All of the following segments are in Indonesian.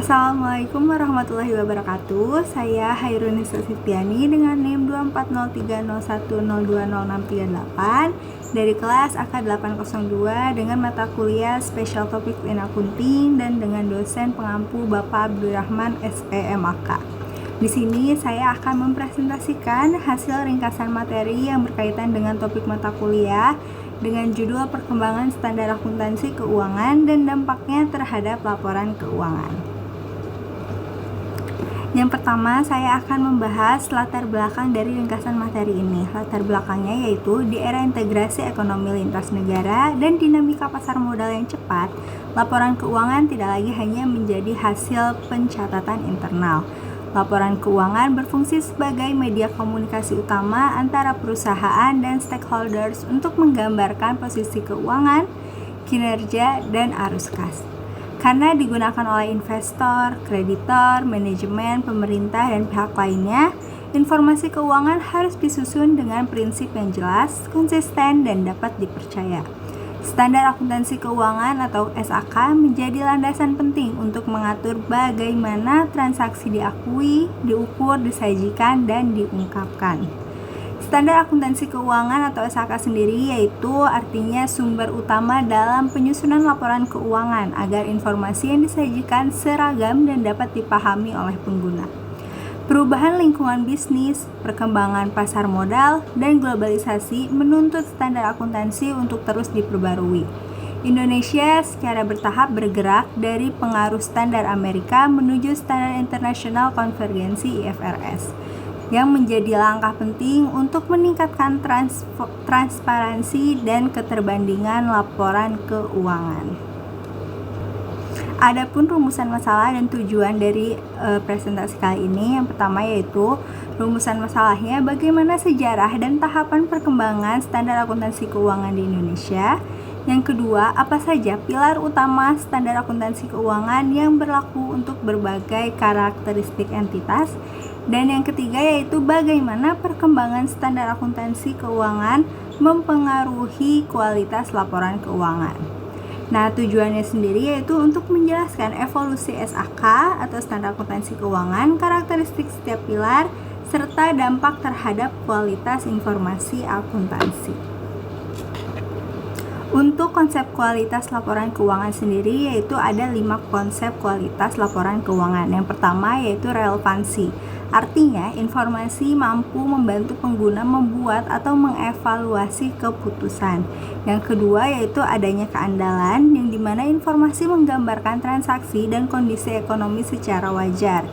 Assalamualaikum warahmatullahi wabarakatuh. Saya Hairunisa Sitiani dengan NIM 2403010200638 dari kelas AK802 dengan mata kuliah Special Topic in Accounting dan dengan dosen pengampu Bapak Abdurrahman SEMAK. Di sini saya akan mempresentasikan hasil ringkasan materi yang berkaitan dengan topik mata kuliah dengan judul Perkembangan Standar Akuntansi Keuangan dan dampaknya terhadap laporan keuangan. Yang pertama, saya akan membahas latar belakang dari ringkasan materi ini. Latar belakangnya yaitu di era integrasi ekonomi lintas negara dan dinamika pasar modal yang cepat, laporan keuangan tidak lagi hanya menjadi hasil pencatatan internal. Laporan keuangan berfungsi sebagai media komunikasi utama antara perusahaan dan stakeholders untuk menggambarkan posisi keuangan, kinerja, dan arus kas. Karena digunakan oleh investor, kreditor, manajemen, pemerintah, dan pihak lainnya, informasi keuangan harus disusun dengan prinsip yang jelas, konsisten, dan dapat dipercaya. Standar akuntansi keuangan atau SAK menjadi landasan penting untuk mengatur bagaimana transaksi diakui, diukur, disajikan, dan diungkapkan. Standar akuntansi keuangan atau SAK sendiri yaitu artinya sumber utama dalam penyusunan laporan keuangan agar informasi yang disajikan seragam dan dapat dipahami oleh pengguna. Perubahan lingkungan bisnis, perkembangan pasar modal, dan globalisasi menuntut standar akuntansi untuk terus diperbarui. Indonesia secara bertahap bergerak dari pengaruh standar Amerika menuju standar internasional konvergensi IFRS, yang menjadi langkah penting untuk meningkatkan transparansi dan keterbandingan laporan keuangan. Adapun rumusan masalah dan tujuan dari presentasi kali ini, yang pertama yaitu rumusan masalahnya bagaimana sejarah dan tahapan perkembangan standar akuntansi keuangan di Indonesia. Yang kedua, apa saja pilar utama standar akuntansi keuangan yang berlaku untuk berbagai karakteristik entitas. Dan yang ketiga yaitu bagaimana perkembangan standar akuntansi keuangan mempengaruhi kualitas laporan keuangan. Nah, tujuannya sendiri yaitu untuk menjelaskan evolusi SAK atau standar akuntansi keuangan, karakteristik setiap pilar, serta dampak terhadap kualitas informasi akuntansi. Untuk konsep kualitas laporan keuangan sendiri yaitu ada 5 konsep kualitas laporan keuangan. Yang pertama yaitu relevansi. Artinya, informasi mampu membantu pengguna membuat atau mengevaluasi keputusan. Yang kedua yaitu adanya keandalan, yang dimana informasi menggambarkan transaksi dan kondisi ekonomi secara wajar.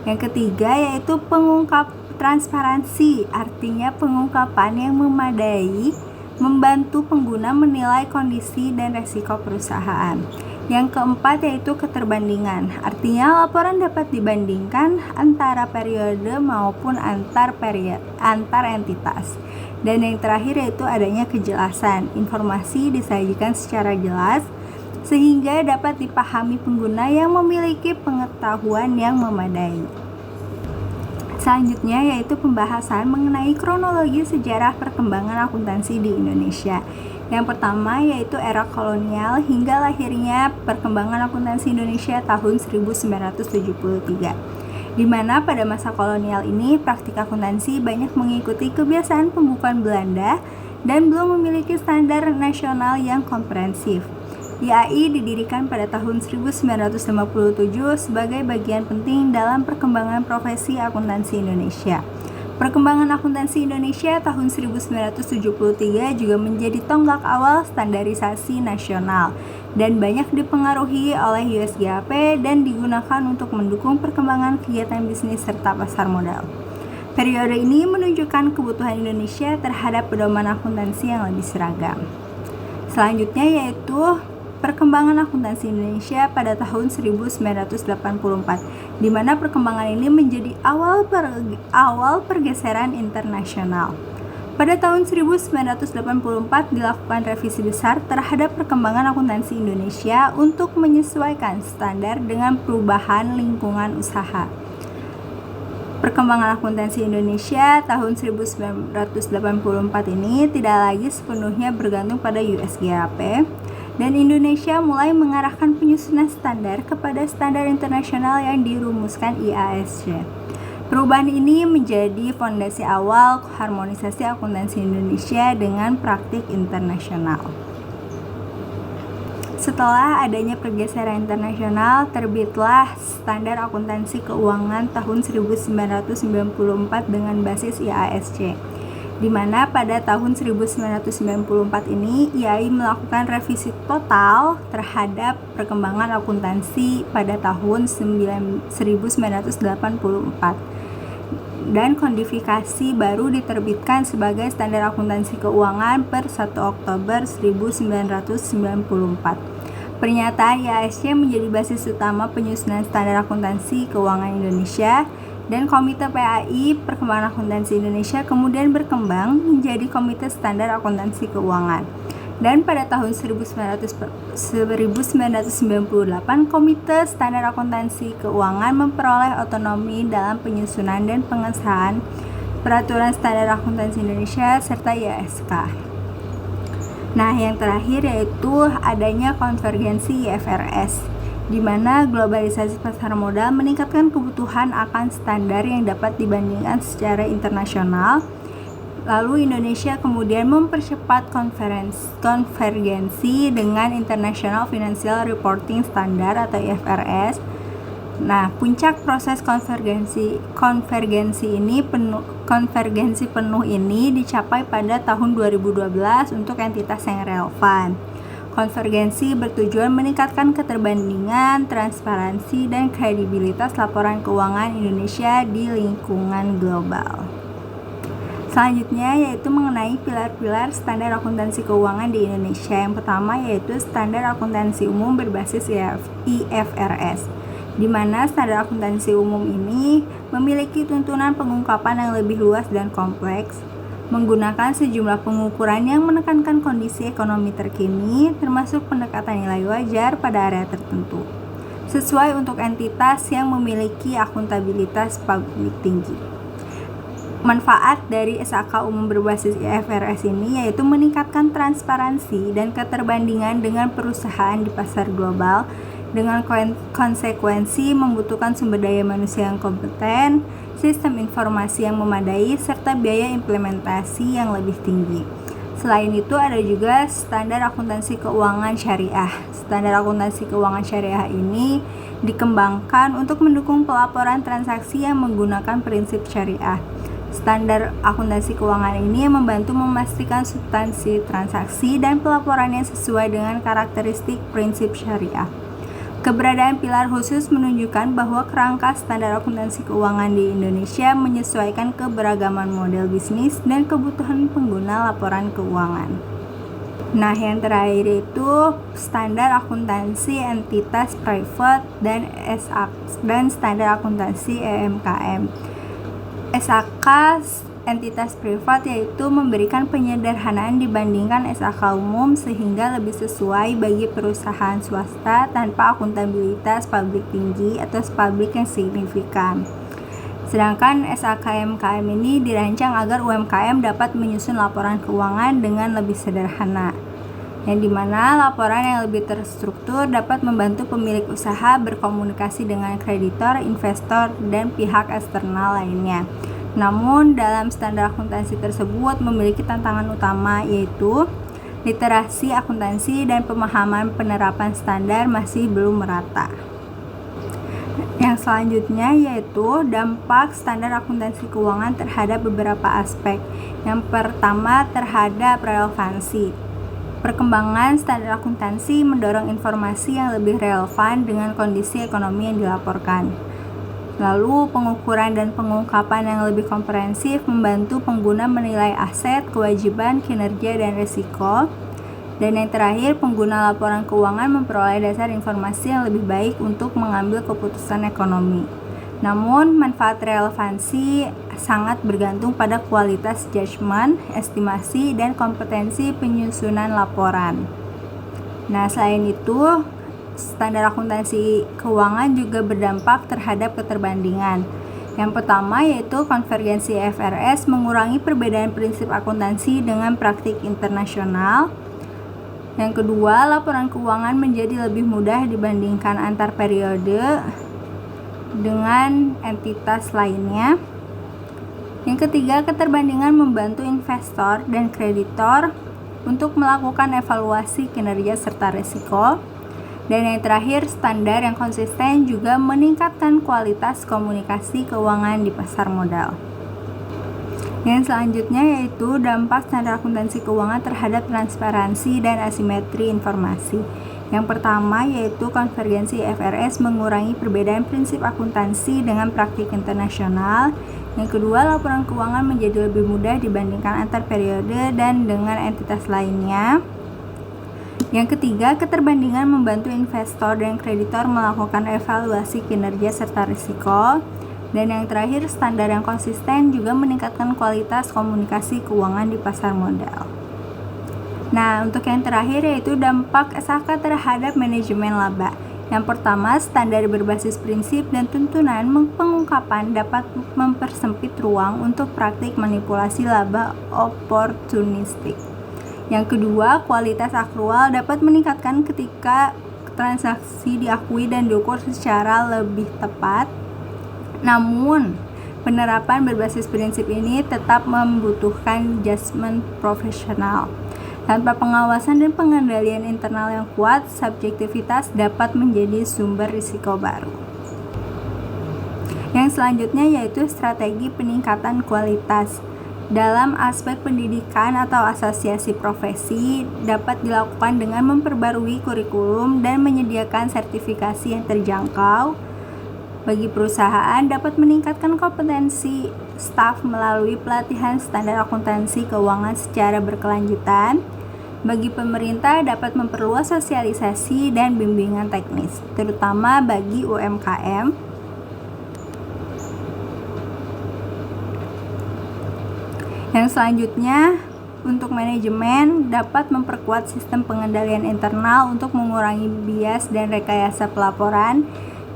Yang ketiga yaitu pengungkap transparansi, artinya pengungkapan yang memadai membantu pengguna menilai kondisi dan resiko perusahaan. Yang keempat yaitu keterbandingan, artinya laporan dapat dibandingkan antara periode maupun antar entitas. Dan yang terakhir yaitu adanya kejelasan, informasi disajikan secara jelas sehingga dapat dipahami pengguna yang memiliki pengetahuan yang memadai. Selanjutnya yaitu pembahasan mengenai kronologi sejarah perkembangan akuntansi di Indonesia. Yang pertama yaitu era kolonial hingga lahirnya perkembangan akuntansi Indonesia tahun 1973. Di mana pada masa kolonial ini praktik akuntansi banyak mengikuti kebiasaan pembukuan Belanda dan belum memiliki standar nasional yang komprehensif. IAI didirikan pada tahun 1957 sebagai bagian penting dalam perkembangan profesi akuntansi Indonesia. Perkembangan akuntansi Indonesia tahun 1973 juga menjadi tonggak awal standarisasi nasional dan banyak dipengaruhi oleh USGAP dan digunakan untuk mendukung perkembangan kegiatan bisnis serta pasar modal. Periode ini menunjukkan kebutuhan Indonesia terhadap pedoman akuntansi yang lebih seragam. Selanjutnya yaitu perkembangan akuntansi Indonesia pada tahun 1984, di mana perkembangan ini menjadi awal pergeseran internasional. Pada tahun 1984 dilakukan revisi besar terhadap perkembangan akuntansi Indonesia untuk menyesuaikan standar dengan perubahan lingkungan usaha. Perkembangan akuntansi Indonesia tahun 1984 ini tidak lagi sepenuhnya bergantung pada USGAP, Dan Indonesia mulai mengarahkan penyusunan standar kepada standar internasional yang dirumuskan IASC. Perubahan ini menjadi fondasi awal harmonisasi akuntansi Indonesia dengan praktik internasional. Setelah adanya pergeseran internasional, terbitlah Standar Akuntansi Keuangan tahun 1994 dengan basis IASC, di mana pada tahun 1994 ini IAI melakukan revisi total terhadap perkembangan akuntansi pada tahun 1984. Dan kodifikasi baru diterbitkan sebagai Standar Akuntansi Keuangan per 1 Oktober 1994. Pernyataan IASC menjadi basis utama penyusunan Standar Akuntansi Keuangan Indonesia, dan Komite PAI Perkembangan Akuntansi Indonesia kemudian berkembang menjadi Komite Standar Akuntansi Keuangan. Dan pada tahun 1998, Komite Standar Akuntansi Keuangan memperoleh otonomi dalam penyusunan dan pengesahan Peraturan Standar Akuntansi Indonesia serta IASK. Nah, yang terakhir yaitu adanya konvergensi IFRS, di mana globalisasi pasar modal meningkatkan kebutuhan akan standar yang dapat dibandingkan secara internasional. Lalu Indonesia kemudian mempercepat konvergensi dengan International Financial Reporting Standard atau IFRS. Nah, puncak proses konvergensi penuh ini dicapai pada tahun 2012 untuk entitas yang relevan. Konvergensi bertujuan meningkatkan keterbandingan, transparansi, dan kredibilitas laporan keuangan Indonesia di lingkungan global. Selanjutnya yaitu mengenai pilar-pilar standar akuntansi keuangan di Indonesia. Yang pertama yaitu standar akuntansi umum berbasis IFRS, di mana standar akuntansi umum ini memiliki tuntunan pengungkapan yang lebih luas dan kompleks, menggunakan sejumlah pengukuran yang menekankan kondisi ekonomi terkini, termasuk pendekatan nilai wajar pada area tertentu, sesuai untuk entitas yang memiliki akuntabilitas publik tinggi. Manfaat dari SAK umum berbasis IFRS ini yaitu meningkatkan transparansi dan keterbandingan dengan perusahaan di pasar global, dengan konsekuensi membutuhkan sumber daya manusia yang kompeten, sistem informasi yang memadai, serta biaya implementasi yang lebih tinggi. Selain itu ada juga standar akuntansi keuangan syariah. Standar akuntansi keuangan syariah ini dikembangkan untuk mendukung pelaporan transaksi yang menggunakan prinsip syariah. Standar akuntansi keuangan ini membantu memastikan substansi transaksi dan pelaporannya sesuai dengan karakteristik prinsip syariah. Keberadaan pilar khusus menunjukkan bahwa kerangka standar akuntansi keuangan di Indonesia menyesuaikan keberagaman model bisnis dan kebutuhan pengguna laporan keuangan. Nah, yang terakhir itu standar akuntansi entitas private dan standar akuntansi EMKM. SAK entitas privat yaitu memberikan penyederhanaan dibandingkan SAK umum sehingga lebih sesuai bagi perusahaan swasta tanpa akuntabilitas publik tinggi atau publik yang signifikan. Sedangkan SAK EMKM ini dirancang agar UMKM dapat menyusun laporan keuangan dengan lebih sederhana, yang dimana laporan yang lebih terstruktur dapat membantu pemilik usaha berkomunikasi dengan kreditor, investor, dan pihak eksternal lainnya. Namun dalam standar akuntansi tersebut memiliki tantangan utama, yaitu literasi akuntansi dan pemahaman penerapan standar masih belum merata. Yang selanjutnya yaitu dampak standar akuntansi keuangan terhadap beberapa aspek. Yang pertama terhadap relevansi. Perkembangan standar akuntansi mendorong informasi yang lebih relevan dengan kondisi ekonomi yang dilaporkan. Lalu pengukuran dan pengungkapan yang lebih komprehensif membantu pengguna menilai aset, kewajiban, kinerja, dan risiko. Dan yang terakhir, pengguna laporan keuangan memperoleh dasar informasi yang lebih baik untuk mengambil keputusan ekonomi. Namun, manfaat relevansi sangat bergantung pada kualitas judgement, estimasi, dan kompetensi penyusunan laporan. Nah, selain itu, standar akuntansi keuangan juga berdampak terhadap keterbandingan. Yang pertama yaitu konvergensi IFRS mengurangi perbedaan prinsip akuntansi dengan praktik internasional. Yang kedua, laporan keuangan menjadi lebih mudah dibandingkan antar periode dengan entitas lainnya. Yang ketiga, keterbandingan membantu investor dan kreditor untuk melakukan evaluasi kinerja serta risiko. Dan yang terakhir, standar yang konsisten juga meningkatkan kualitas komunikasi keuangan di pasar modal. Yang selanjutnya yaitu dampak standar akuntansi keuangan terhadap transparansi dan asimetri informasi. Yang pertama yaitu konvergensi IFRS mengurangi perbedaan prinsip akuntansi dengan praktik internasional. Yang kedua, laporan keuangan menjadi lebih mudah dibandingkan antar periode dan dengan entitas lainnya. Yang ketiga, keterbandingan membantu investor dan kreditor melakukan evaluasi kinerja serta risiko. Dan yang terakhir, standar yang konsisten juga meningkatkan kualitas komunikasi keuangan di pasar modal. Nah, untuk yang terakhir yaitu dampak SAK terhadap manajemen laba. Yang pertama, standar berbasis prinsip dan tuntunan pengungkapan dapat mempersempit ruang untuk praktik manipulasi laba oportunistik. Yang kedua, kualitas akrual dapat meningkatkan ketika transaksi diakui dan diukur secara lebih tepat. Namun, penerapan berbasis prinsip ini tetap membutuhkan judgement profesional. Tanpa pengawasan dan pengendalian internal yang kuat, subjektivitas dapat menjadi sumber risiko baru. Yang selanjutnya yaitu strategi peningkatan kualitas. Dalam aspek pendidikan atau asosiasi profesi dapat dilakukan dengan memperbarui kurikulum dan menyediakan sertifikasi yang terjangkau. Bagi perusahaan dapat meningkatkan kompetensi staf melalui pelatihan standar akuntansi keuangan secara berkelanjutan. Bagi pemerintah dapat memperluas sosialisasi dan bimbingan teknis, terutama bagi UMKM. Yang selanjutnya, untuk manajemen dapat memperkuat sistem pengendalian internal untuk mengurangi bias dan rekayasa pelaporan.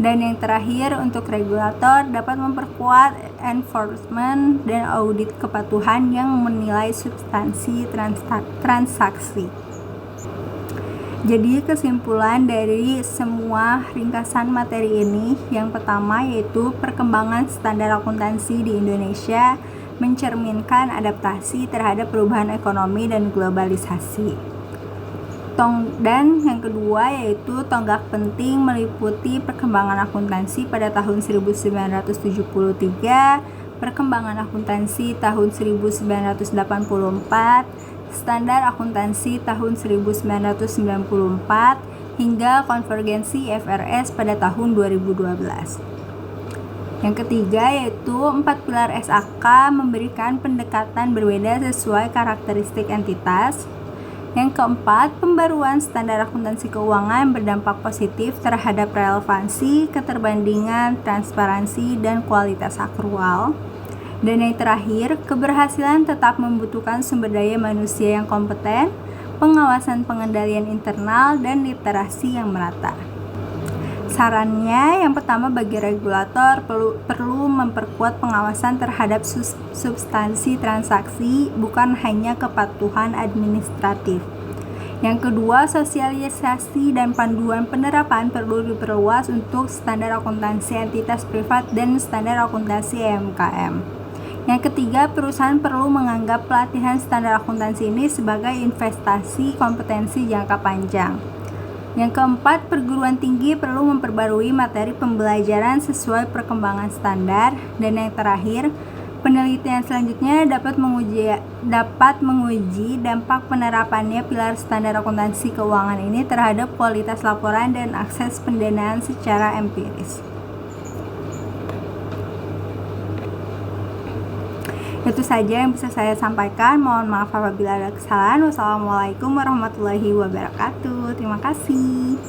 Dan yang terakhir, untuk regulator dapat memperkuat enforcement dan audit kepatuhan yang menilai substansi transaksi. Jadi kesimpulan dari semua ringkasan materi ini, yang pertama yaitu perkembangan standar akuntansi di Indonesia mencerminkan adaptasi terhadap perubahan ekonomi dan globalisasi. Dan yang kedua yaitu tonggak penting meliputi perkembangan akuntansi pada tahun 1973, perkembangan akuntansi tahun 1984, standar akuntansi tahun 1994, hingga konvergensi IFRS pada tahun 2012. Yang ketiga yaitu 4 pilar SAK memberikan pendekatan berbeda sesuai karakteristik entitas. Yang keempat, pembaruan standar akuntansi keuangan berdampak positif terhadap relevansi, keterbandingan, transparansi, dan kualitas akrual. Dan yang terakhir, keberhasilan tetap membutuhkan sumber daya manusia yang kompeten, pengawasan pengendalian internal, dan literasi yang merata. Sarannya, yang pertama bagi regulator perlu memperkuat pengawasan terhadap substansi transaksi, bukan hanya kepatuhan administratif. Yang kedua, sosialisasi dan panduan penerapan perlu diperluas untuk standar akuntansi entitas privat dan standar akuntansi UMKM. Yang ketiga, perusahaan perlu menganggap pelatihan standar akuntansi ini sebagai investasi kompetensi jangka panjang. Yang keempat, perguruan tinggi perlu memperbarui materi pembelajaran sesuai perkembangan standar. Dan yang terakhir, penelitian selanjutnya dapat menguji dampak penerapannya pilar standar akuntansi keuangan ini terhadap kualitas laporan dan akses pendanaan secara empiris. Itu saja yang bisa saya sampaikan. Mohon maaf apabila ada kesalahan. Wassalamualaikum warahmatullahi wabarakatuh. Terima kasih.